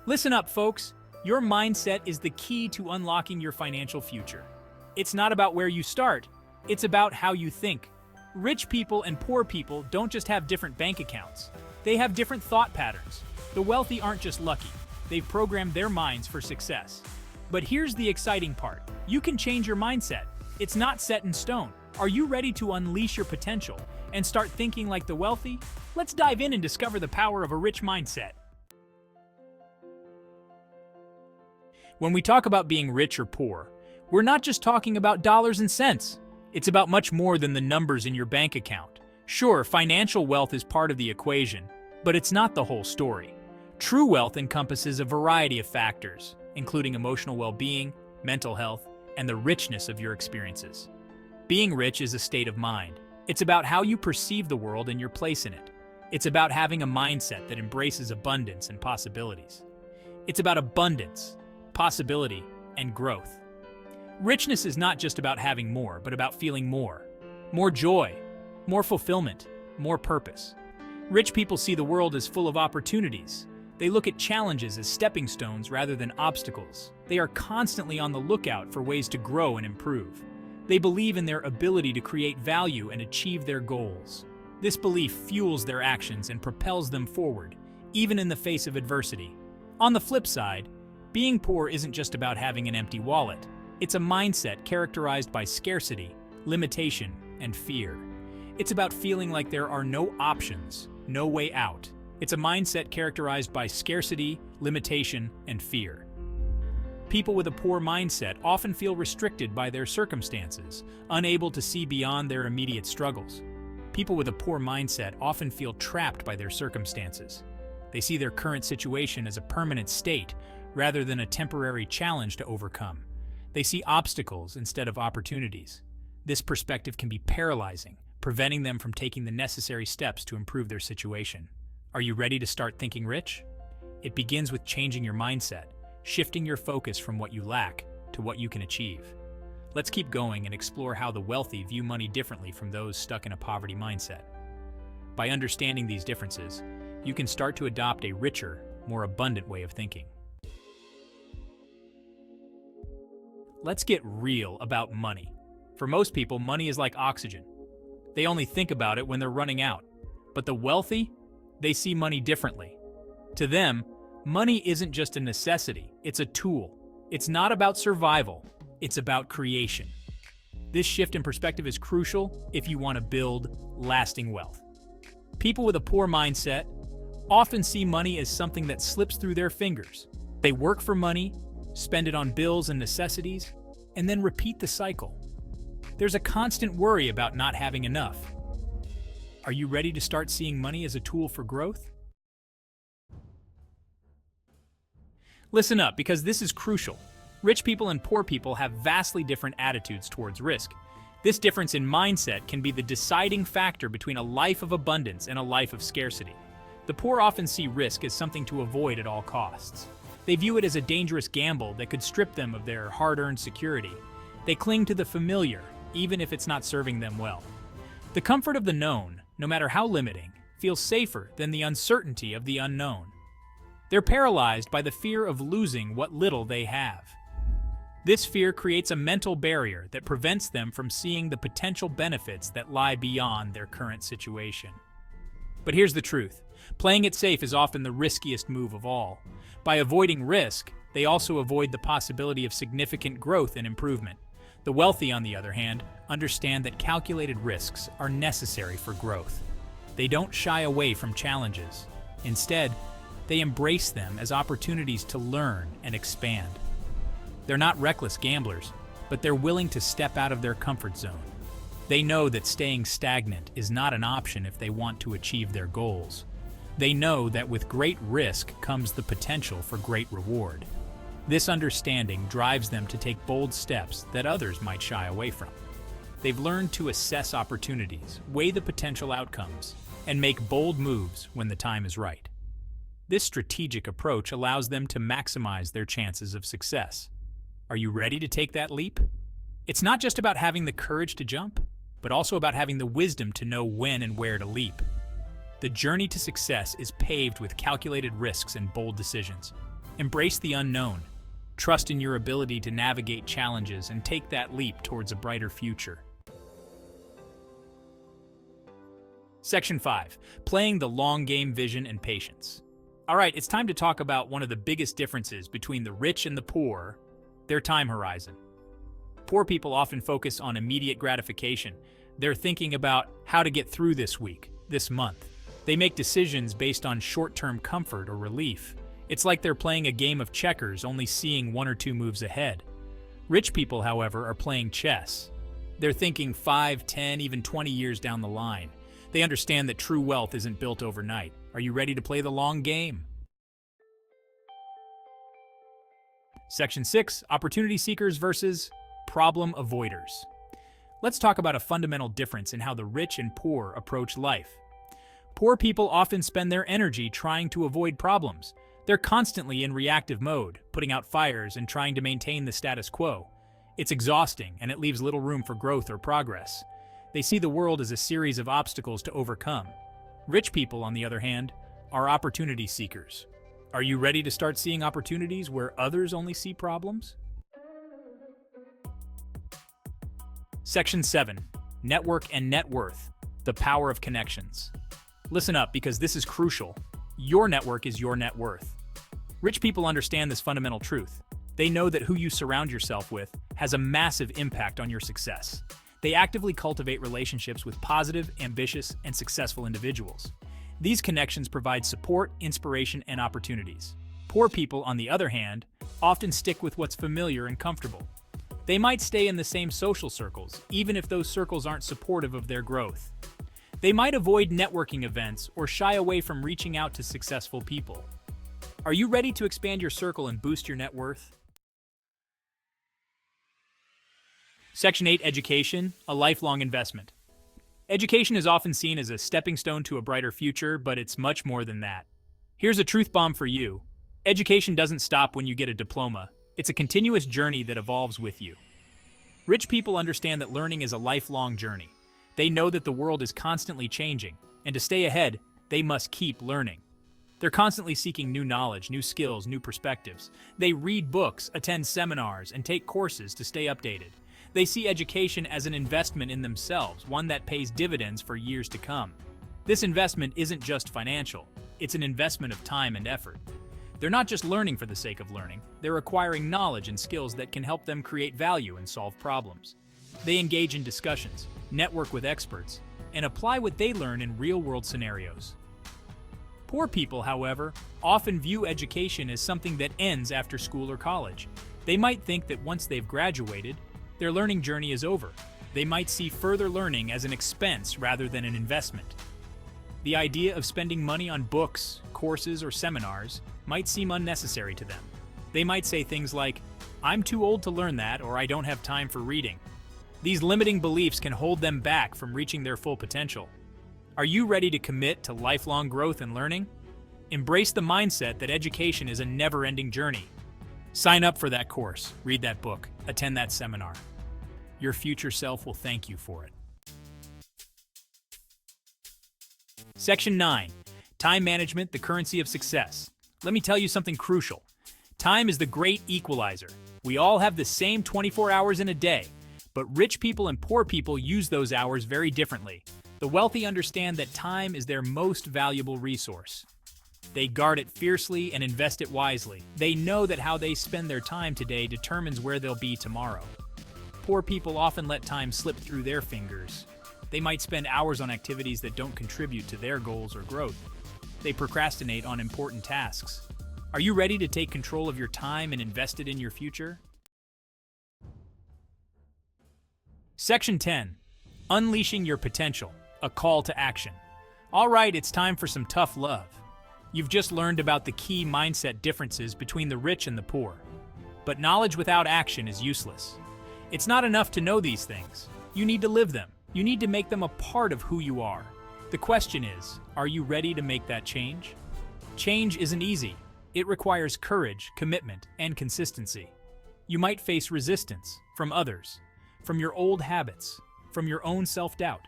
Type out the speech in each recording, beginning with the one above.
Listen up, folks. Your mindset is the key to unlocking your financial future. It's not about where you start, it's about how you think. Rich people and poor people don't just have different bank accounts, they have different thought patterns. The wealthy aren't just lucky, they've programmed their minds for success. But here's the exciting part. You can change your mindset. It's not set in stone. Are you ready to unleash your potential and start thinking like the wealthy? Let's dive in and discover the power of a rich mindset. When we talk about being rich or poor, we're not just talking about dollars and cents. It's about much more than the numbers in your bank account. Sure, financial wealth is part of the equation, but it's not the whole story. True wealth encompasses a variety of factors, including emotional well-being, mental health, and the richness of your experiences. Being rich is a state of mind. It's about how you perceive the world and your place in it. It's about having a mindset that embraces abundance and possibilities. It's about abundance, possibility, and growth. Richness is not just about having more, but about feeling more. More joy, more fulfillment, more purpose. Rich people see the world as full of opportunities. They look at challenges as stepping stones rather than obstacles. They are constantly on the lookout for ways to grow and improve. They believe in their ability to create value and achieve their goals. This belief fuels their actions and propels them forward, even in the face of adversity. On the flip side, being poor isn't just about having an empty wallet. It's a mindset characterized by scarcity, limitation, and fear. It's about feeling like there are no options, no way out. It's a mindset characterized by scarcity, limitation, and fear. People with a poor mindset often feel restricted by their circumstances, unable to see beyond their immediate struggles. People with a poor mindset often feel trapped by their circumstances. They see their current situation as a permanent state, rather than a temporary challenge to overcome. They see obstacles instead of opportunities. This perspective can be paralyzing, preventing them from taking the necessary steps to improve their situation. Are you ready to start thinking rich? It begins with changing your mindset, shifting your focus from what you lack to what you can achieve. Let's keep going and explore how the wealthy view money differently from those stuck in a poverty mindset. By understanding these differences, you can start to adopt a richer, more abundant way of thinking. Let's get real about money. For most people, money is like oxygen. They only think about it when they're running out. But the wealthy, they see money differently. To them, money isn't just a necessity, it's a tool. It's not about survival, it's about creation. This shift in perspective is crucial if you want to build lasting wealth. People with a poor mindset often see money as something that slips through their fingers. They work for money, spend it on bills and necessities, and then repeat the cycle. There's a constant worry about not having enough. Are you ready to start seeing money as a tool for growth? Listen up, because this is crucial. Rich people and poor people have vastly different attitudes towards risk. This difference in mindset can be the deciding factor between a life of abundance and a life of scarcity. The poor often see risk as something to avoid at all costs. They view it as a dangerous gamble that could strip them of their hard-earned security. They cling to the familiar, even if it's not serving them well. The comfort of the known, no matter how limiting, feels safer than the uncertainty of the unknown. They're paralyzed by the fear of losing what little they have. This fear creates a mental barrier that prevents them from seeing the potential benefits that lie beyond their current situation. But here's the truth. Playing it safe is often the riskiest move of all. By avoiding risk, they also avoid the possibility of significant growth and improvement. The wealthy, on the other hand, understand that calculated risks are necessary for growth. They don't shy away from challenges. Instead, they embrace them as opportunities to learn and expand. They're not reckless gamblers, but they're willing to step out of their comfort zone. They know that staying stagnant is not an option if they want to achieve their goals. They know that with great risk comes the potential for great reward. This understanding drives them to take bold steps that others might shy away from. They've learned to assess opportunities, weigh the potential outcomes, and make bold moves when the time is right. This strategic approach allows them to maximize their chances of success. Are you ready to take that leap? It's not just about having the courage to jump, but also about having the wisdom to know when and where to leap. The journey to success is paved with calculated risks and bold decisions. Embrace the unknown. Trust in your ability to navigate challenges and take that leap towards a brighter future. Section 5. Playing the long game, vision, and patience. All right, it's time to talk about one of the biggest differences between the rich and the poor, their time horizon. Poor people often focus on immediate gratification. They're thinking about how to get through this week, this month. They make decisions based on short-term comfort or relief. It's like they're playing a game of checkers, only seeing 1 or 2 moves ahead. Rich people, however, are playing chess. They're thinking 5, 10, even 20 years down the line. They understand that true wealth isn't built overnight. Are you ready to play the long game? Section 6. Opportunity seekers versus problem avoiders. Let's talk about a fundamental difference in how the rich and poor approach life. Poor people often spend their energy trying to avoid problems. They're constantly in reactive mode, putting out fires and trying to maintain the status quo. It's exhausting, and it leaves little room for growth or progress. They see the world as a series of obstacles to overcome. Rich people, on the other hand, are opportunity seekers. Are you ready to start seeing opportunities where others only see problems? Section 7. Network and net worth. The power of connections. Listen up, because this is crucial. Your network is your net worth. Rich people understand this fundamental truth. They know that who you surround yourself with has a massive impact on your success. They actively cultivate relationships with positive, ambitious, and successful individuals. These connections provide support, inspiration, and opportunities. Poor people, on the other hand, often stick with what's familiar and comfortable. They might stay in the same social circles, even if those circles aren't supportive of their growth. They might avoid networking events or shy away from reaching out to successful people. Are you ready to expand your circle and boost your net worth? Section 8. Education, a lifelong investment. Education is often seen as a stepping stone to a brighter future, but it's much more than that. Here's a truth bomb for you. Education doesn't stop when you get a diploma. It's a continuous journey that evolves with you. Rich people understand that learning is a lifelong journey. They know that the world is constantly changing, and to stay ahead, they must keep learning. They're constantly seeking new knowledge, new skills, new perspectives. They read books, attend seminars, and take courses to stay updated. They see education as an investment in themselves, one that pays dividends for years to come. This investment isn't just financial, it's an investment of time and effort. They're not just learning for the sake of learning, they're acquiring knowledge and skills that can help them create value and solve problems. They engage in discussions, network with experts, and apply what they learn in real-world scenarios. Poor people, however, often view education as something that ends after school or college. They might think that once they've graduated, their learning journey is over. They might see further learning as an expense rather than an investment. The idea of spending money on books, courses, or seminars might seem unnecessary to them. They might say things like, "I'm too old to learn that," or "I don't have time for reading." These limiting beliefs can hold them back from reaching their full potential. Are you ready to commit to lifelong growth and learning? Embrace the mindset that education is a never-ending journey. Sign up for that course, read that book, attend that seminar. Your future self will thank you for it. Section 9. Time management, the currency of success. Let me tell you something crucial. Time is the great equalizer. We all have the same 24 hours in a day, but rich people and poor people use those hours very differently. The wealthy understand that time is their most valuable resource. They guard it fiercely and invest it wisely. They know that how they spend their time today determines where they'll be tomorrow. Poor people often let time slip through their fingers. They might spend hours on activities that don't contribute to their goals or growth. They procrastinate on important tasks. Are you ready to take control of your time and invest it in your future? Section 10. Unleashing your potential, a call to action. All right, it's time for some tough love. You've just learned about the key mindset differences between the rich and the poor. But knowledge without action is useless. It's not enough to know these things. You need to live them. You need to make them a part of who you are. The question is, are you ready to make that change? Change isn't easy. It requires courage, commitment, and consistency. You might face resistance from others, from your old habits, from your own self-doubt.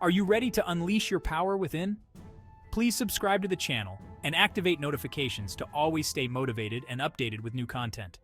Are you ready to unleash your power within? Please subscribe to the channel and activate notifications to always stay motivated and updated with new content.